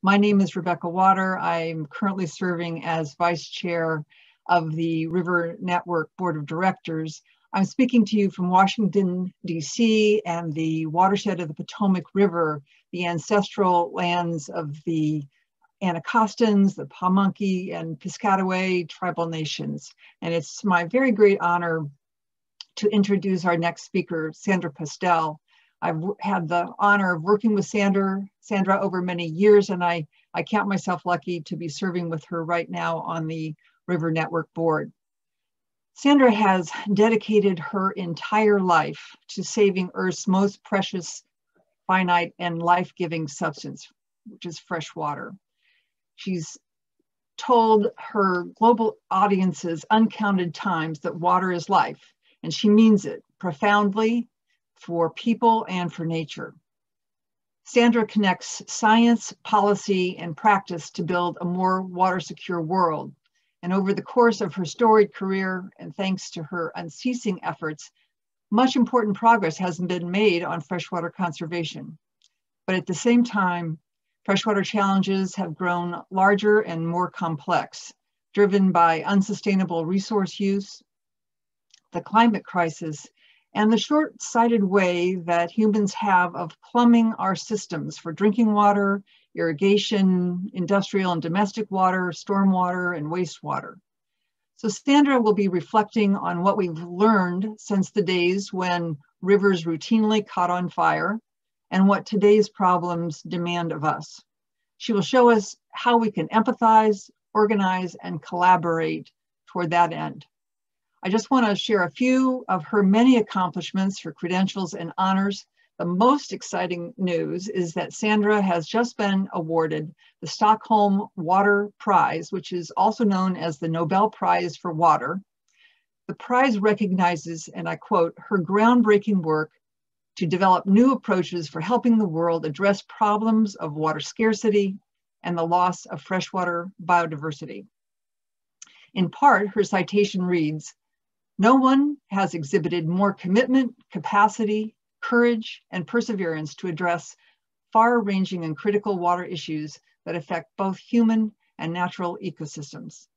My name is Rebecca Wodder. I'm currently serving as Vice Chair of the River Network Board of Directors. I'm speaking to you from Washington, D.C. and the watershed of the Potomac River, the ancestral lands of the Anacostans, the Pamunkey and Piscataway tribal nations. And it's my very great honor to introduce our next speaker, Sandra Pastel. I've had the honor of working with Sandra over many years, and I count myself lucky to be serving with her right now on the River Network Board. Sandra has dedicated her entire life to saving Earth's most precious, finite, and life-giving substance, which is fresh water. She's told her global audiences uncounted times that water is life, and she means it profoundly for people and for nature. Sandra connects science, policy, and practice to build a more water-secure world. And over the course of her storied career, and thanks to her unceasing efforts, much important progress has been made on freshwater conservation. But at the same time, freshwater challenges have grown larger and more complex, driven by unsustainable resource use, the climate crisis, and the short-sighted way that humans have of plumbing our systems for drinking water, irrigation, industrial and domestic water, stormwater, and wastewater. So Sandra will be reflecting on what we've learned since the days when rivers routinely caught on fire and what today's problems demand of us. She will show us how we can empathize, organize, and collaborate toward that end. I just want to share a few of her many accomplishments, her credentials and honors. The most exciting news is that Sandra has just been awarded the Stockholm Water Prize, which is also known as the Nobel Prize for Water. The prize recognizes, and I quote, her groundbreaking work to develop new approaches for helping the world address problems of water scarcity and the loss of freshwater biodiversity. In part, her citation reads, "No one has exhibited more commitment, capacity, courage, and perseverance to address far-ranging and critical water issues that affect both human and natural ecosystems."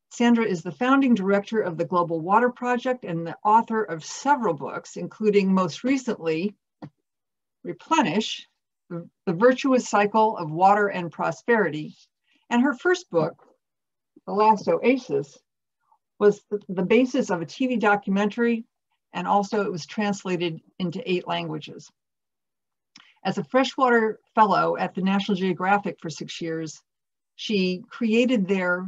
Sandra is the founding director of the Global Water Project and the author of several books, including most recently, Replenish, the Virtuous Cycle of Water and Prosperity. And her first book, The Last Oasis, was the basis of a TV documentary, and also it was translated into 8 languages. As a Freshwater Fellow at the National Geographic for 6 years, she created their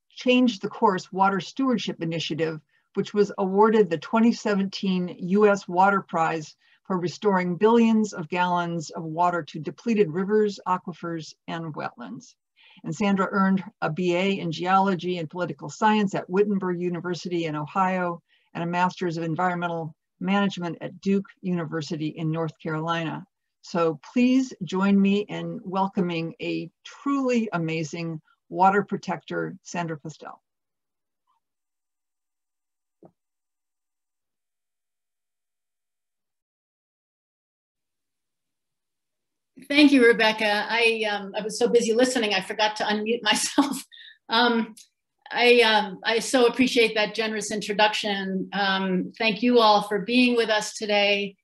Change the Course Water Stewardship Initiative, which was awarded the 2017 U.S. Water Prize for restoring billions of gallons of water to depleted rivers, aquifers, and wetlands. And Sandra earned a BA in Geology and Political Science at Wittenberg University in Ohio and a Master's of Environmental Management at Duke University in North Carolina. So please join me in welcoming a truly amazing water protector, Sandra Postel. Thank you, Rebecca. I was so busy listening, I forgot to unmute myself. I so appreciate that generous introduction. Thank you all for being with us today.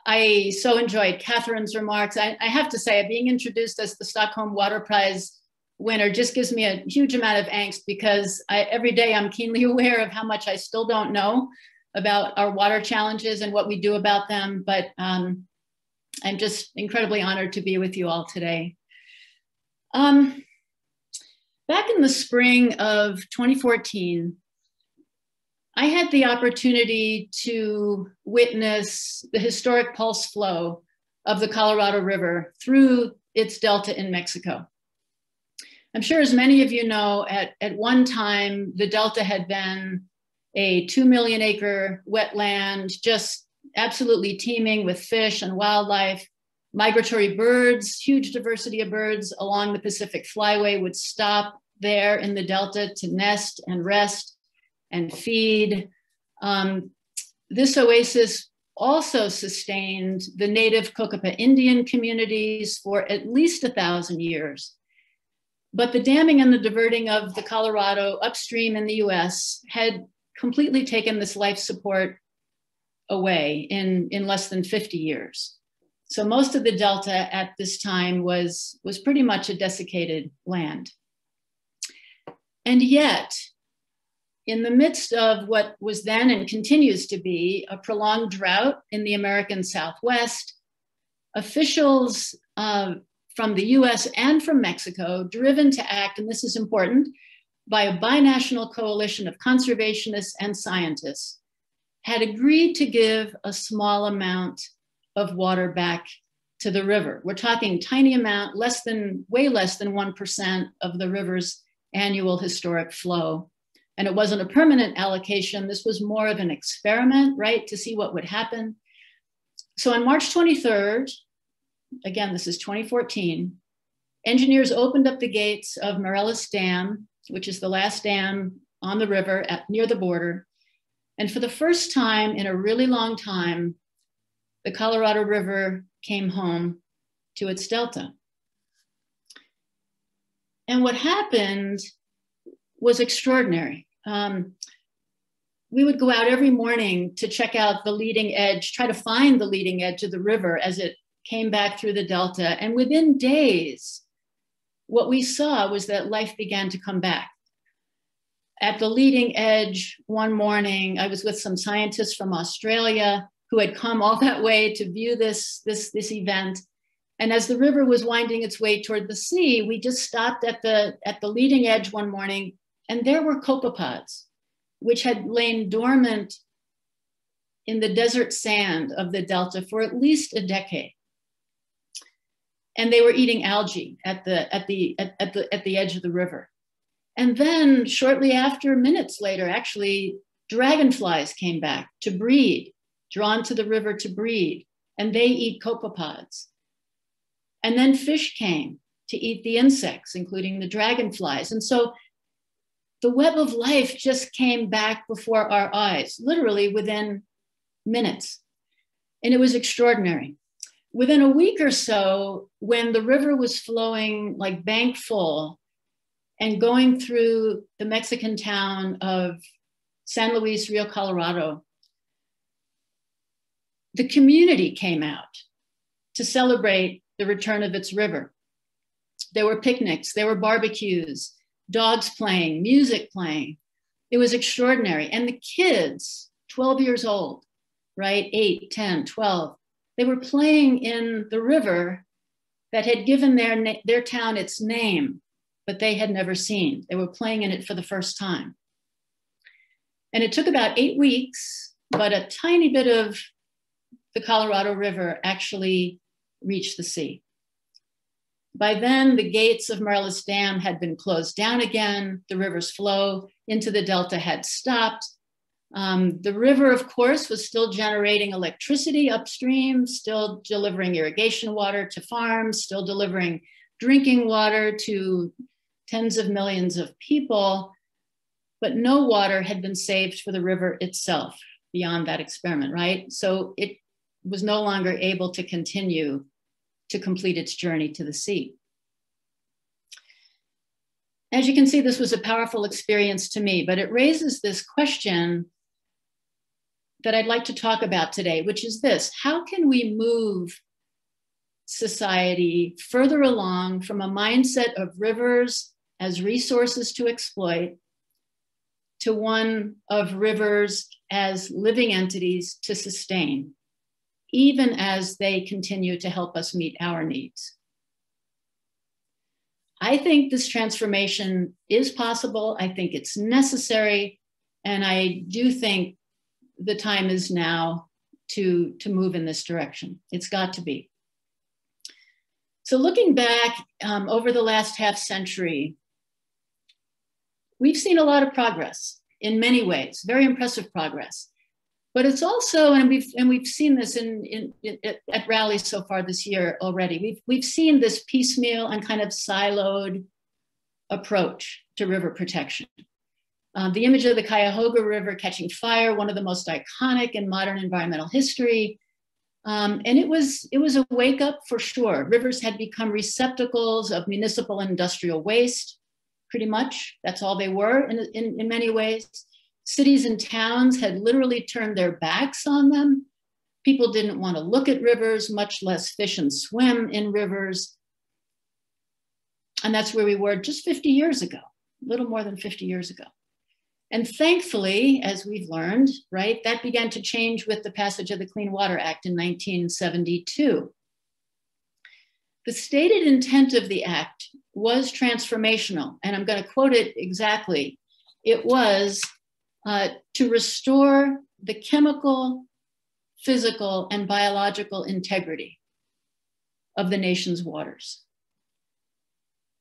I so enjoyed Catherine's remarks. I have to say, being introduced as the Stockholm Water Prize winner just gives me a huge amount of angst, because every day I'm keenly aware of how much I still don't know about our water challenges and what we do about them. But I'm just incredibly honored to be with you all today. Back in the spring of 2014, I had the opportunity to witness the historic pulse flow of the Colorado River through its delta in Mexico. I'm sure as many of you know, at one time, the delta had been a 2 million acre wetland, just absolutely teeming with fish and wildlife. Migratory birds, huge diversity of birds along the Pacific Flyway would stop there in the delta to nest and rest and feed. This oasis also sustained the native Cocopah Indian communities for at least 1,000 years. But the damming and the diverting of the Colorado upstream in the US had completely taken this life support away in less than 50 years. So most of the Delta at this time was pretty much a desiccated land. And yet, in the midst of what was then and continues to be a prolonged drought in the American Southwest, officials from the US and from Mexico, driven to act, and this is important, by a binational coalition of conservationists and scientists, had agreed to give a small amount of water back to the river. We're talking tiny amount, way less than 1% of the river's annual historic flow. And it wasn't a permanent allocation. This was more of an experiment, right, to see what would happen. So on March 23rd, again, this is 2014, engineers opened up the gates of Morelos Dam, which is the last dam on the river near the border. And for the first time in a really long time, the Colorado River came home to its delta. And what happened was extraordinary. We would go out every morning to check out the leading edge, try to find the leading edge of the river as it came back through the delta. And within days, what we saw was that life began to come back. At the leading edge one morning, I was with some scientists from Australia who had come all that way to view this event. And as the river was winding its way toward the sea, we just stopped at the leading edge one morning, and there were copepods, which had lain dormant in the desert sand of the delta for at least a decade. And they were eating algae at the edge of the river. And then shortly after, minutes later, actually, dragonflies came back to breed, drawn to the river to breed, and they eat copepods. And then fish came to eat the insects, including the dragonflies. And so the web of life just came back before our eyes, literally within minutes. And it was extraordinary. Within a week or so, when the river was flowing like bank full and going through the Mexican town of San Luis, Rio, Colorado, the community came out to celebrate the return of its river. There were picnics, there were barbecues, dogs playing, music playing. It was extraordinary. And the kids, 12 years old, right? 8, 10, 12, they were playing in the river that had given their town its name, but they had never seen. They were playing in it for the first time. And it took about 8 weeks, but a tiny bit of the Colorado River actually reached the sea. By then, the gates of Morelos Dam had been closed down again. The river's flow into the delta had stopped. The river, of course, was still generating electricity upstream, still delivering irrigation water to farms, still delivering drinking water to tens of millions of people, but no water had been saved for the river itself beyond that experiment, right? So it was no longer able to continue to complete its journey to the sea. As you can see, this was a powerful experience to me, but it raises this question that I'd like to talk about today, which is this: how can we move society further along from a mindset of rivers as resources to exploit to one of rivers as living entities to sustain, even as they continue to help us meet our needs? I think this transformation is possible. I think it's necessary. And I do think the time is now to move in this direction. It's got to be. So looking back over the last half century, we've seen a lot of progress in many ways, very impressive progress. But it's also, and we've seen this at rallies so far this year already, we've seen this piecemeal and kind of siloed approach to river protection. The image of the Cuyahoga River catching fire, one of the most iconic in modern environmental history. And it was a wake up for sure. Rivers had become receptacles of municipal and industrial waste, pretty much. That's all they were in many ways. Cities and towns had literally turned their backs on them. People didn't want to look at rivers, much less fish and swim in rivers. And that's where we were just 50 years ago, a little more than 50 years ago. And thankfully, as we've learned, right, that began to change with the passage of the Clean Water Act in 1972. The stated intent of the act was transformational, and I'm going to quote it exactly. It was to restore the chemical, physical, and biological integrity of the nation's waters.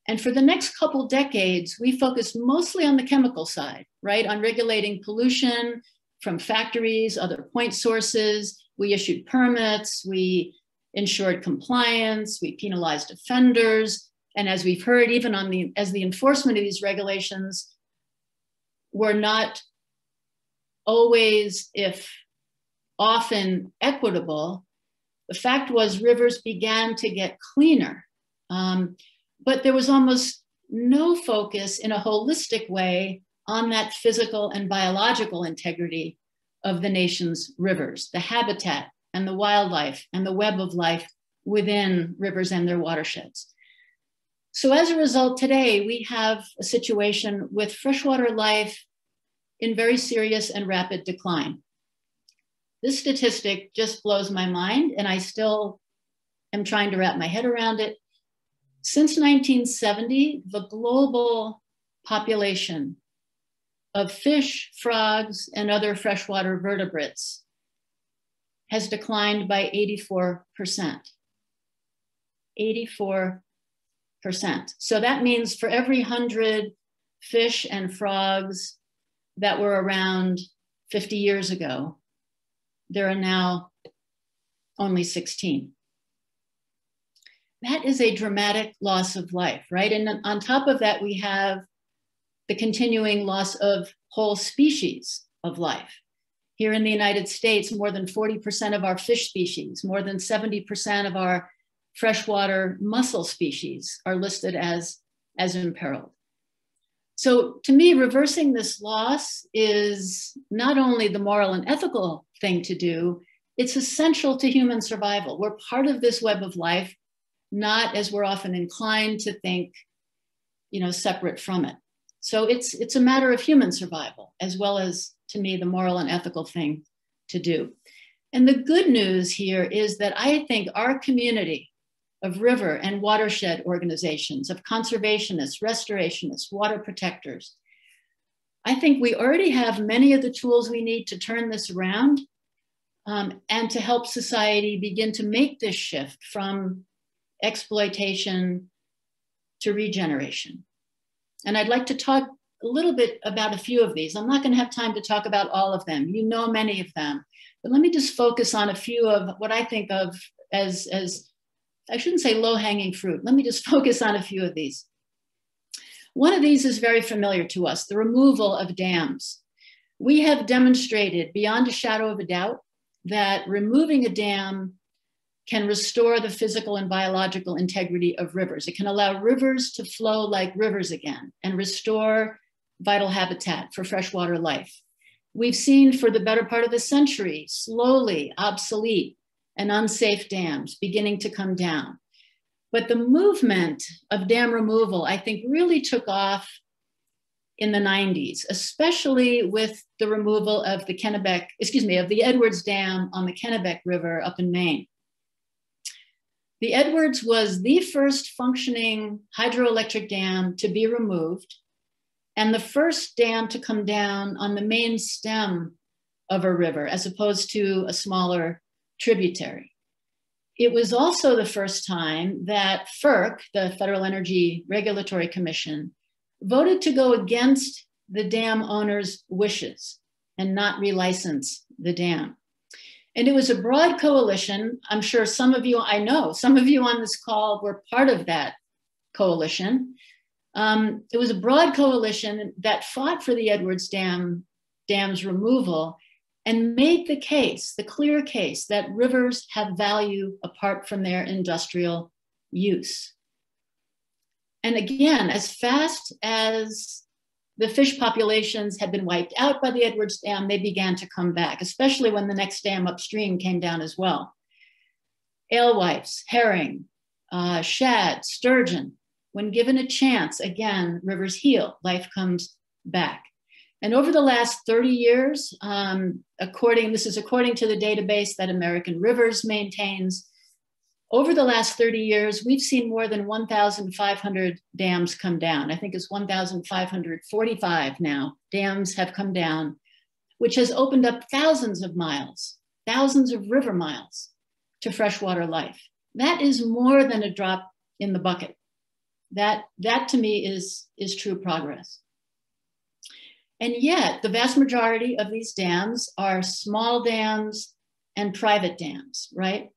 And for the next couple decades, we focused mostly on the chemical side, right? On regulating pollution from factories, other point sources. We issued permits, we ensured compliance, we penalized offenders. And as we've heard, even as the enforcement of these regulations were not always, if often, equitable, the fact was rivers began to get cleaner. But there was almost no focus in a holistic way on that physical and biological integrity of the nation's rivers, the habitat and the wildlife and the web of life within rivers and their watersheds. So as a result, today we have a situation with freshwater life in very serious and rapid decline. This statistic just blows my mind, and I still am trying to wrap my head around it. Since 1970, the global population of fish, frogs, and other freshwater vertebrates has declined by 84%. 84%. So that means for every 100 fish and frogs that were around 50 years ago, there are now only 16. That is a dramatic loss of life, right? And on top of that, we have the continuing loss of whole species of life. Here in the United States, more than 40% of our fish species, more than 70% of our freshwater mussel species are listed as imperiled. So to me, reversing this loss is not only the moral and ethical thing to do, it's essential to human survival. We're part of this web of life, not, as we're often inclined to think, separate from it. So it's a matter of human survival, as well as, to me, the moral and ethical thing to do. And the good news here is that I think our community of river and watershed organizations, of conservationists, restorationists, water protectors, I think we already have many of the tools we need to turn this around and to help society begin to make this shift from exploitation to regeneration. And I'd like to talk a little bit about a few of these. I'm not going to have time to talk about all of them. You know many of them, but let me just focus on a few of what I think of as I shouldn't say low-hanging fruit. Let me just focus on a few of these. One of these is very familiar to us, the removal of dams. We have demonstrated beyond a shadow of a doubt that removing a dam can restore the physical and biological integrity of rivers. It can allow rivers to flow like rivers again and restore vital habitat for freshwater life. We've seen for the better part of a century, slowly obsolete and unsafe dams beginning to come down. But the movement of dam removal, I think, really took off in the 90s, especially with the removal of the the Edwards Dam on the Kennebec River up in Maine. The Edwards was the first functioning hydroelectric dam to be removed and the first dam to come down on the main stem of a river as opposed to a smaller tributary. It was also the first time that FERC, the Federal Energy Regulatory Commission, voted to go against the dam owner's wishes and not relicense the dam. And it was a broad coalition. I'm sure some of you on this call were part of that coalition. It was a broad coalition that fought for the Edwards Dam's removal and made the case, the clear case, that rivers have value apart from their industrial use. And again, as fast as the fish populations had been wiped out by the Edwards Dam, they began to come back, especially when the next dam upstream came down as well. Alewives, herring, shad, sturgeon. When given a chance, again, rivers heal, life comes back. And over the last 30 years, this is according to the database that American Rivers maintains, over the last 30 years, we've seen more than 1,500 dams come down. I think it's 1,545 now. Dams have come down, which has opened up thousands of miles, thousands of river miles to freshwater life. That is more than a drop in the bucket. That to me is true progress. And yet the vast majority of these dams are small dams and private dams, right?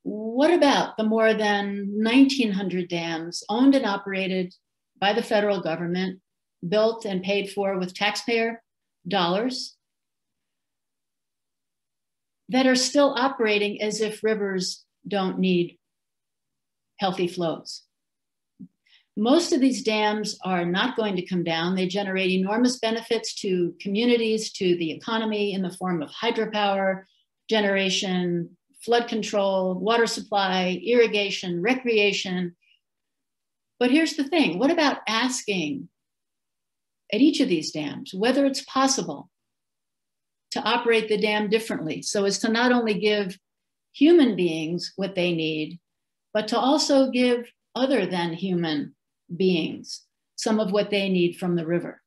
What about the more than 1,900 dams owned and operated by the federal government, built and paid for with taxpayer dollars, that are still operating as if rivers don't need healthy flows? Most of these dams are not going to come down. They generate enormous benefits to communities, to the economy in the form of hydropower generation, flood control, water supply, irrigation, recreation. But here's the thing, what about asking at each of these dams whether it's possible to operate the dam differently so as to not only give human beings what they need, but to also give other than human beings some of what they need from the river?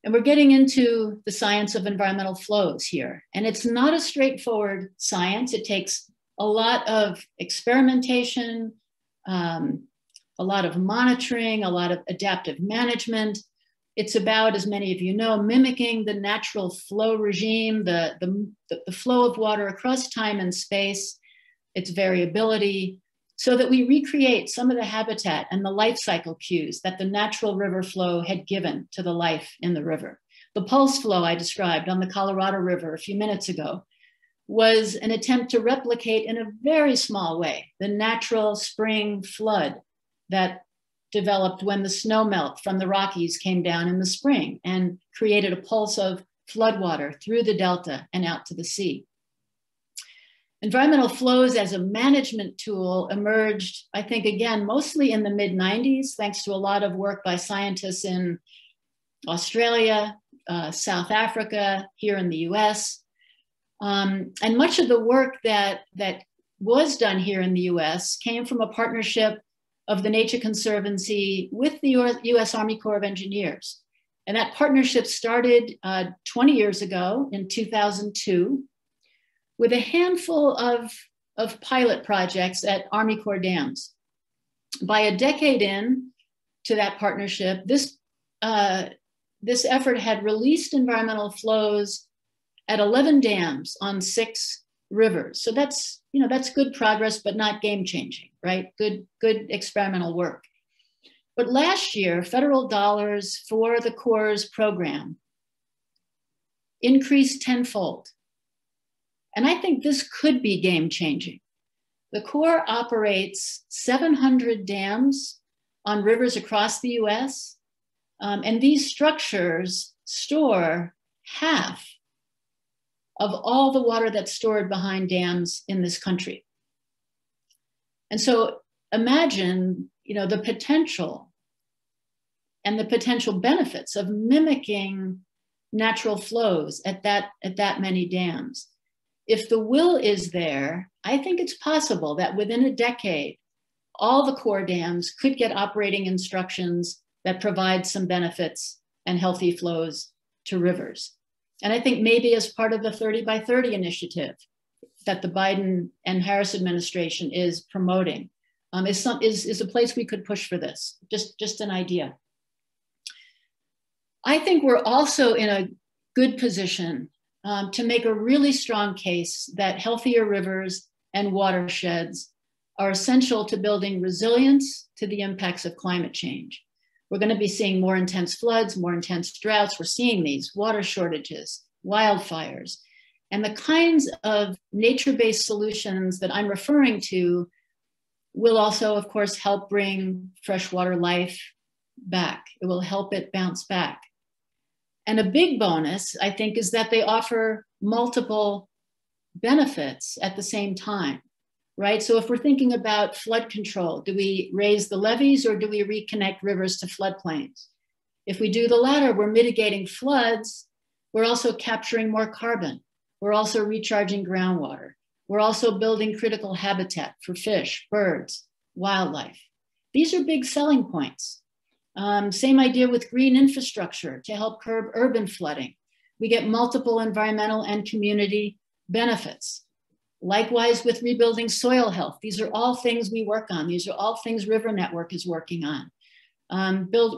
And we're getting into the science of environmental flows here. And it's not a straightforward science. It takes a lot of experimentation, a lot of monitoring, a lot of adaptive management. It's about, as many of you know, mimicking the natural flow regime, the flow of water across time and space, its variability, so that we recreate some of the habitat and the life cycle cues that the natural river flow had given to the life in the river. The pulse flow I described on the Colorado River a few minutes ago was an attempt to replicate in a very small way the natural spring flood that developed when the snow melt from the Rockies came down in the spring and created a pulse of floodwater through the delta and out to the sea. Environmental flows as a management tool emerged, I think, again, mostly in the mid-90s, thanks to a lot of work by scientists in Australia, South Africa, here in the US. And much of the work that was done here in the US came from a partnership of the Nature Conservancy with the US Army Corps of Engineers. And that partnership started 20 years ago in 2002. With a handful of pilot projects at Army Corps dams. By a decade in to that partnership, this effort had released environmental flows at 11 dams on 6 rivers. So that's good progress, but not game changing, right? Good experimental work. But last year, federal dollars for the Corps' program increased tenfold. And I think this could be game changing. The Corps operates 700 dams on rivers across the US, and these structures store half of all the water that's stored behind dams in this country. And so imagine, the potential and the potential benefits of mimicking natural flows at that many dams. If the will is there, I think it's possible that within a decade, all the Corps dams could get operating instructions that provide some benefits and healthy flows to rivers. And I think maybe as part of the 30 by 30 initiative that the Biden and Harris administration is promoting, is a place we could push for this, just an idea. I think we're also in a good position to make a really strong case that healthier rivers and watersheds are essential to building resilience to the impacts of climate change. We're going to be seeing more intense floods, more intense droughts. We're seeing these water shortages, wildfires, and the kinds of nature-based solutions that I'm referring to will also, of course, help bring freshwater life back. It will help it bounce back. And a big bonus, I think, is that they offer multiple benefits at the same time, right? So if we're thinking about flood control, do we raise the levees or do we reconnect rivers to floodplains? If we do the latter, we're mitigating floods. We're also capturing more carbon. We're also recharging groundwater. We're also building critical habitat for fish, birds, wildlife. These are big selling points. Same idea with green infrastructure to help curb urban flooding. We get multiple environmental and community benefits. Likewise with rebuilding soil health. These are all things we work on. These are all things River Network is working on.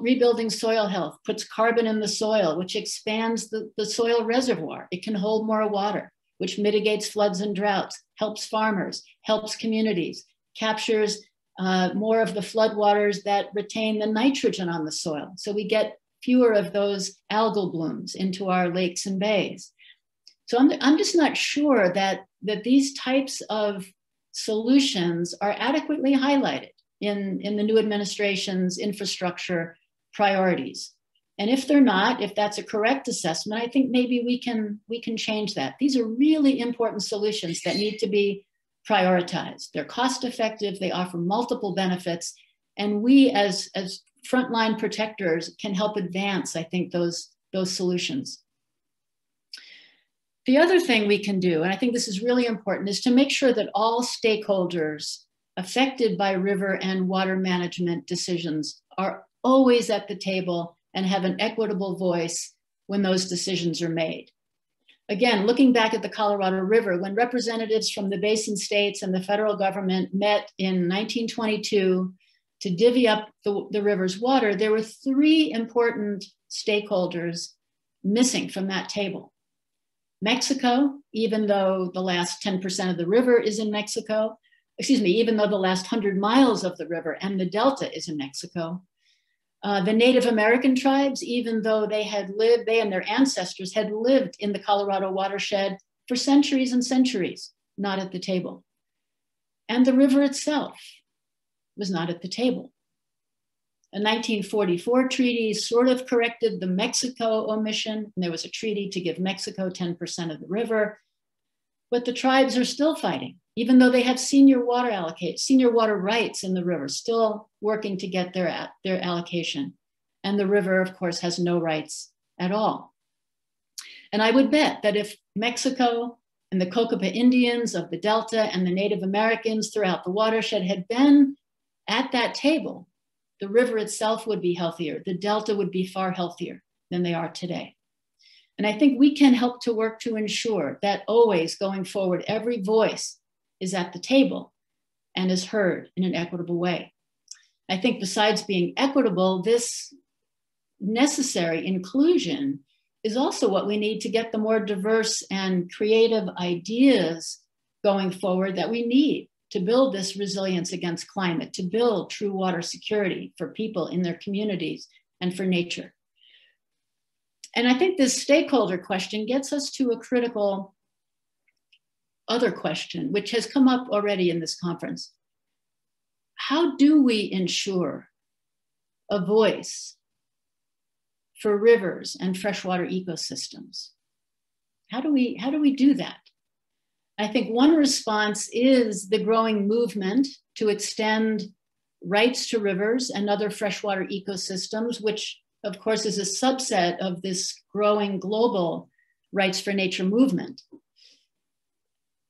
Rebuilding soil health puts carbon in the soil, which expands the soil reservoir. It can hold more water, which mitigates floods and droughts, helps farmers, helps communities, captures more of the floodwaters that retain the nitrogen on the soil. So we get fewer of those algal blooms into our lakes and bays. So I'm just not sure that these types of solutions are adequately highlighted in the new administration's infrastructure priorities. And if they're not, if that's a correct assessment, I think maybe we can change that. These are really important solutions that need to be prioritized. They're cost effective, they offer multiple benefits, and we as frontline protectors can help advance, I think, those solutions. The other thing we can do, and I think this is really important, is to make sure that all stakeholders affected by river and water management decisions are always at the table and have an equitable voice when those decisions are made. Again, looking back at the Colorado River, when representatives from the basin states and the federal government met in 1922 to divvy up the river's water, there were three important stakeholders missing from that table. Mexico, even though the last 10% of the river is in Mexico, even though the last 100 miles of the river and the delta is in Mexico. The Native American tribes, even though they and their ancestors had lived in the Colorado watershed for centuries and centuries, not at the table. And the river itself was not at the table. A 1944 treaty sort of corrected the Mexico omission, and there was a treaty to give Mexico 10% of the river, but the tribes are still fighting, even though they have senior water rights in the river, still working to get their allocation. And the river, of course, has no rights at all. And I would bet that if Mexico and the Cocopah Indians of the Delta and the Native Americans throughout the watershed had been at that table, the river itself would be healthier. The Delta would be far healthier than they are today. And I think we can help to work to ensure that always going forward, every voice is at the table and is heard in an equitable way. I think besides being equitable, this necessary inclusion is also what we need to get the more diverse and creative ideas going forward that we need to build this resilience against climate, to build true water security for people in their communities and for nature. And I think this stakeholder question gets us to a critical other question, which has come up already in this conference. How do we ensure a voice for rivers and freshwater ecosystems? How do we do that? I think one response is the growing movement to extend rights to rivers and other freshwater ecosystems, which of course is a subset of this growing global rights for nature movement.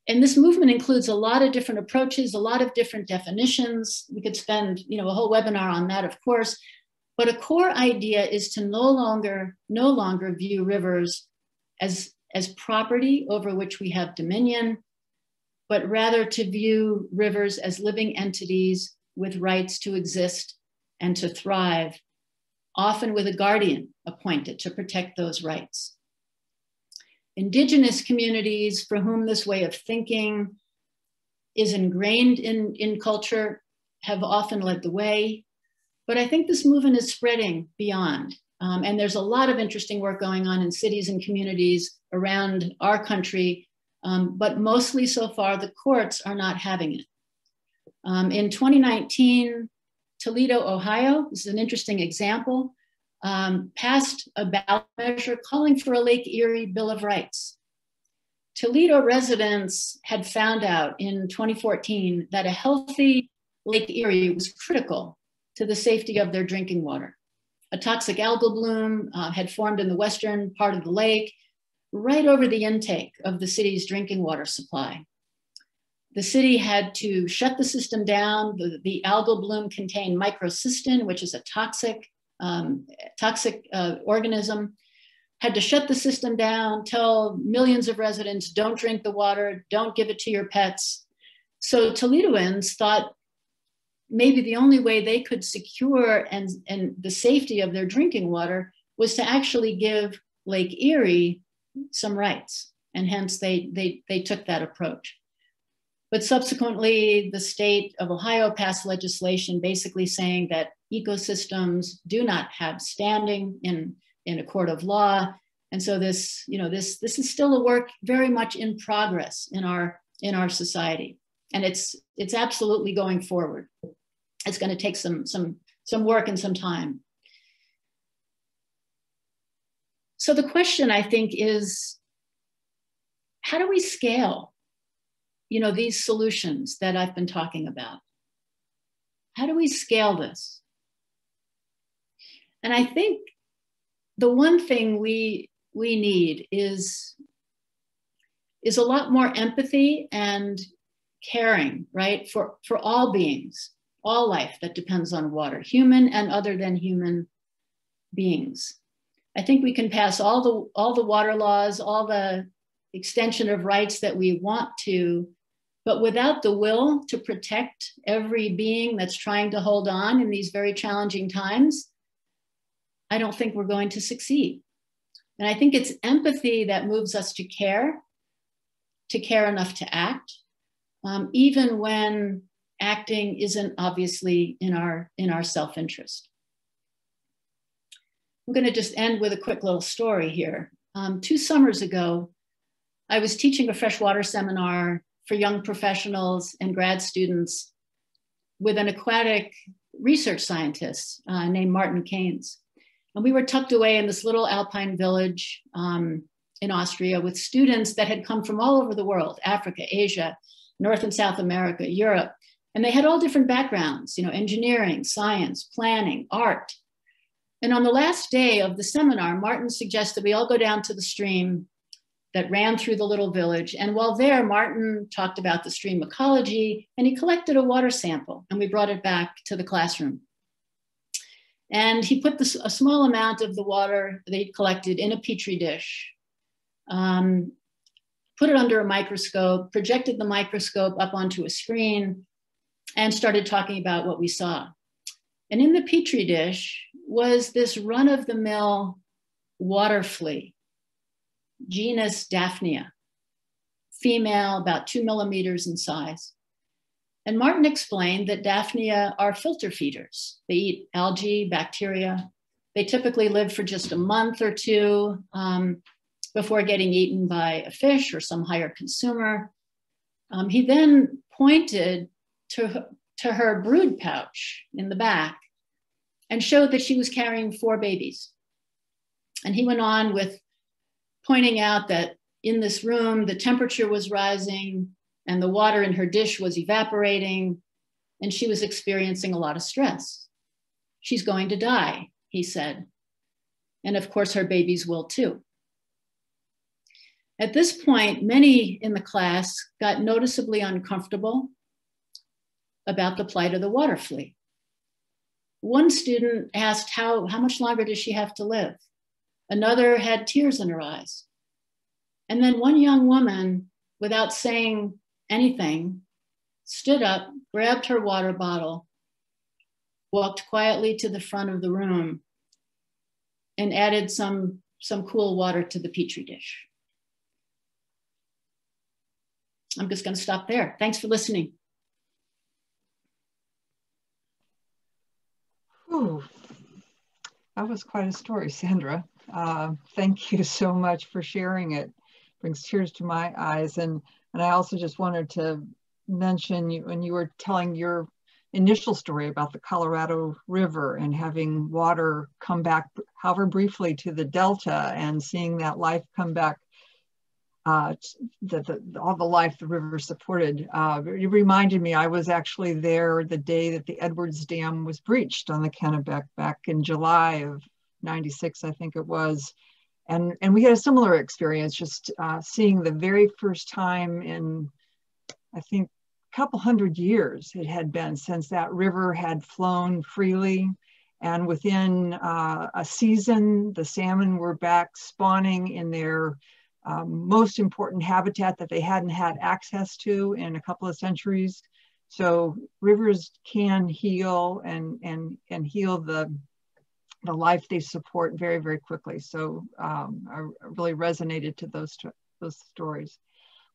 And this movement includes a lot of different approaches, a lot of different definitions. We could spend, a whole webinar on that, of course. But a core idea is to no longer view rivers as property over which we have dominion, but rather to view rivers as living entities with rights to exist and to thrive, often with a guardian appointed to protect those rights. Indigenous communities for whom this way of thinking is ingrained in culture have often led the way. But I think this movement is spreading beyond. And there's a lot of interesting work going on in cities and communities around our country, but mostly so far the courts are not having it. In 2019, Toledo, Ohio, this is an interesting example, passed a ballot measure calling for a Lake Erie Bill of Rights. Toledo residents had found out in 2014 that a healthy Lake Erie was critical to the safety of their drinking water. A toxic algal bloom had formed in the western part of the lake, right over the intake of the city's drinking water supply. The city had to shut the system down. The algal bloom contained microcystin, which is a toxic organism. Had to shut the system down, tell millions of residents, don't drink the water, don't give it to your pets. So Toledoans thought maybe the only way they could secure and the safety of their drinking water was to actually give Lake Erie some rights. And hence they took that approach. But subsequently, the state of Ohio passed legislation basically saying that ecosystems do not have standing in a court of law. And so this is still a work very much in progress in our society. And it's absolutely going forward. It's going to take some work and some time. So the question, I think, is how do we scale, these solutions that I've been talking about? How do we scale this? And I think the one thing we need is a lot more empathy and caring, right? For all beings, all life that depends on water, human and other than human beings. I think we can pass all the water laws, all the extension of rights that we want to, but without the will to protect every being that's trying to hold on in these very challenging times, I don't think we're going to succeed. And I think it's empathy that moves us to care enough to act, even when acting isn't obviously in our self-interest. I'm going to just end with a quick little story here. 2 summers ago, I was teaching a freshwater seminar for young professionals and grad students with an aquatic research scientist named Martin Keynes. And we were tucked away in this little alpine village in Austria with students that had come from all over the world, Africa, Asia, North and South America, Europe. And they had all different backgrounds, engineering, science, planning, art. And on the last day of the seminar, Martin suggested we all go down to the stream that ran through the little village. And while there, Martin talked about the stream ecology, and he collected a water sample, and we brought it back to the classroom. And he put a small amount of the water they collected in a petri dish, put it under a microscope, projected the microscope up onto a screen, and started talking about what we saw. And in the petri dish was this run-of-the-mill water flea, genus Daphnia, female, about 2 millimeters in size. And Martin explained that Daphnia are filter feeders. They eat algae, bacteria. They typically live for just a month or two before getting eaten by a fish or some higher consumer. He then pointed to her brood pouch in the back and showed that she was carrying 4 babies. And he went on with pointing out that in this room, the temperature was rising and the water in her dish was evaporating, and she was experiencing a lot of stress. She's going to die, he said. And of course, her babies will too. At this point, many in the class got noticeably uncomfortable about the plight of the water flea. One student asked, how much longer does she have to live? Another had tears in her eyes. And then one young woman, without saying anything, stood up, grabbed her water bottle, walked quietly to the front of the room, and added some cool water to the petri dish. I'm just going to stop there. Thanks for listening. Ooh, that was quite a story, Sandra. Thank you so much for sharing it. Brings tears to my eyes. And I also just wanted to mention you when you were telling your initial story about the Colorado River and having water come back, however briefly, to the Delta, and seeing that life come back, all the life the river supported. It reminded me, I was actually there the day that the Edwards Dam was breached on the Kennebec back in July of '96, I think it was. And we had a similar experience, just seeing the very first time in, I think, a couple hundred years it had been since that river had flown freely. And within a season, the salmon were back spawning in their most important habitat that they hadn't had access to in a couple of centuries. So rivers can heal and heal the life they support very, very quickly. So I really resonated to those stories.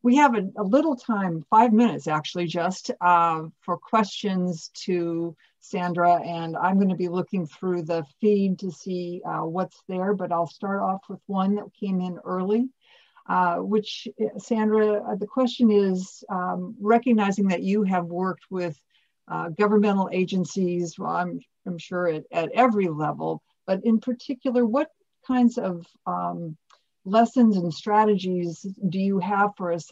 We have a little time, 5 minutes actually, just for questions to Sandra, and I'm going to be looking through the feed to see what's there, but I'll start off with one that came in early, which, Sandra, the question is, recognizing that you have worked with governmental agencies, well, I'm sure at every level, but in particular, what kinds of lessons and strategies do you have for us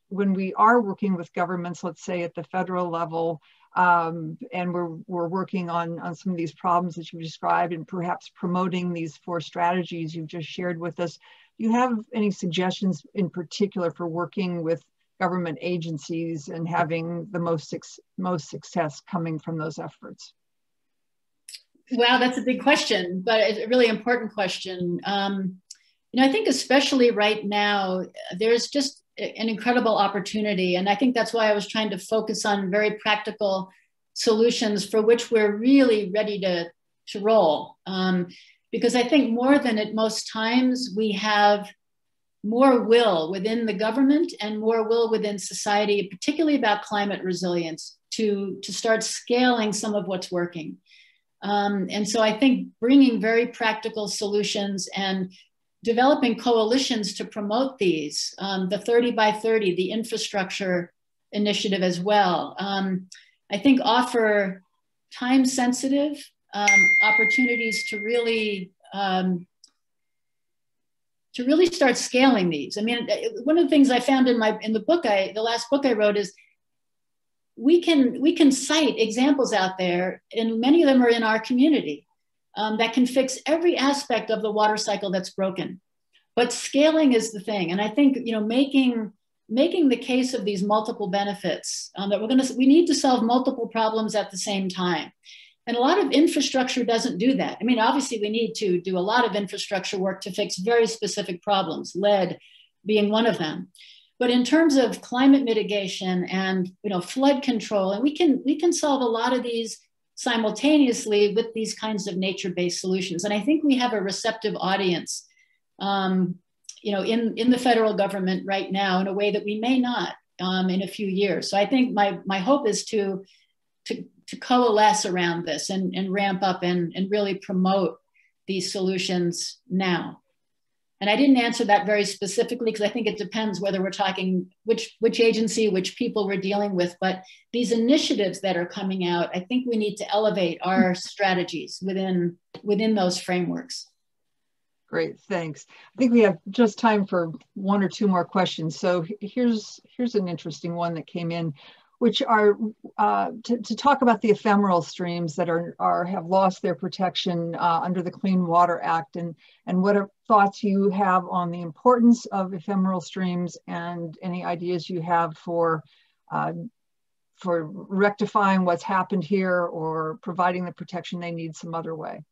when we are working with governments, let's say at the federal level, and we're working on some of these problems that you described and perhaps promoting these 4 strategies you've just shared with us? Do you have any suggestions in particular for working with government agencies and having the most success coming from those efforts? Wow, that's a big question, but it's a really important question. I think especially right now, there's just an incredible opportunity. And I think that's why I was trying to focus on very practical solutions for which we're really ready to roll. Because I think more than at most times, we have more will within the government and more will within society, particularly about climate resilience, to start scaling some of what's working. And so I think bringing very practical solutions and developing coalitions to promote these, the 30 by 30, the infrastructure initiative as well, I think offer time-sensitive opportunities to really start scaling these. I mean, one of the things I found in the book, the last book I wrote, is we can cite examples out there, and many of them are in our community, that can fix every aspect of the water cycle that's broken. But scaling is the thing. And I think, making the case of these multiple benefits, that we need to solve multiple problems at the same time. And a lot of infrastructure doesn't do that. I mean, obviously we need to do a lot of infrastructure work to fix very specific problems, lead being one of them. But in terms of climate mitigation and flood control, and we can solve a lot of these simultaneously with these kinds of nature-based solutions. And I think we have a receptive audience, in the federal government right now in a way that we may not in a few years. So I think my hope is to coalesce around this and ramp up and really promote these solutions now. And I didn't answer that very specifically because I think it depends whether we're talking which agency, which people we're dealing with. But these initiatives that are coming out, I think we need to elevate our strategies within those frameworks. Great, thanks. I think we have just time for 1 or 2 more questions. So here's an interesting one that came in, which are to talk about the ephemeral streams that have lost their protection under the Clean Water Act, and what are thoughts you have on the importance of ephemeral streams and any ideas you have for rectifying what's happened here or providing the protection they need some other way.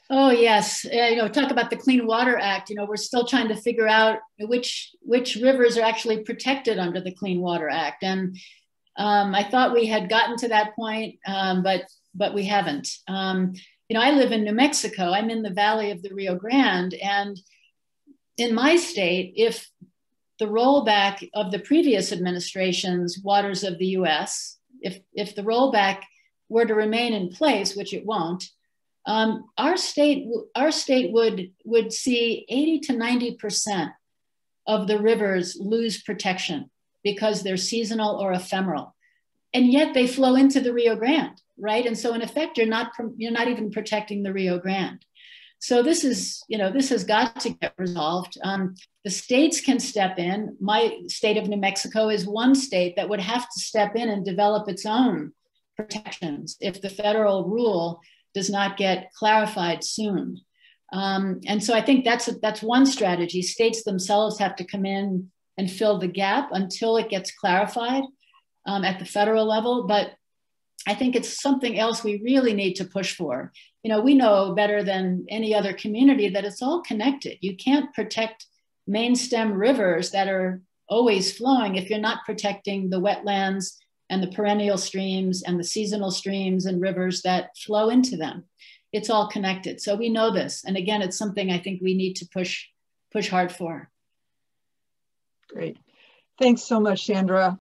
Oh, yes. Talk about the Clean Water Act. We're still trying to figure out which rivers are actually protected under the Clean Water Act. And I thought we had gotten to that point, but we haven't. I live in New Mexico. I'm in the valley of the Rio Grande. And in my state, if the rollback of the previous administration's waters of the US, if the rollback were to remain in place, which it won't, our state would see 80 to 90% of the rivers lose protection because they're seasonal or ephemeral. And yet they flow into the Rio Grande, right? And so in effect, you're not even protecting the Rio Grande. So this is, this has got to get resolved. The states can step in. My state of New Mexico is one state that would have to step in and develop its own protections if the federal rule does not get clarified soon. And so I think that's one strategy. States themselves have to come in and fill the gap until it gets clarified at the federal level. But I think it's something else we really need to push for. We know better than any other community that it's all connected. You can't protect main stem rivers that are always flowing if you're not protecting the wetlands and the perennial streams and the seasonal streams and rivers that flow into them. It's all connected. So we know this. And again, it's something I think we need to push hard for. Great. Thanks so much, Sandra.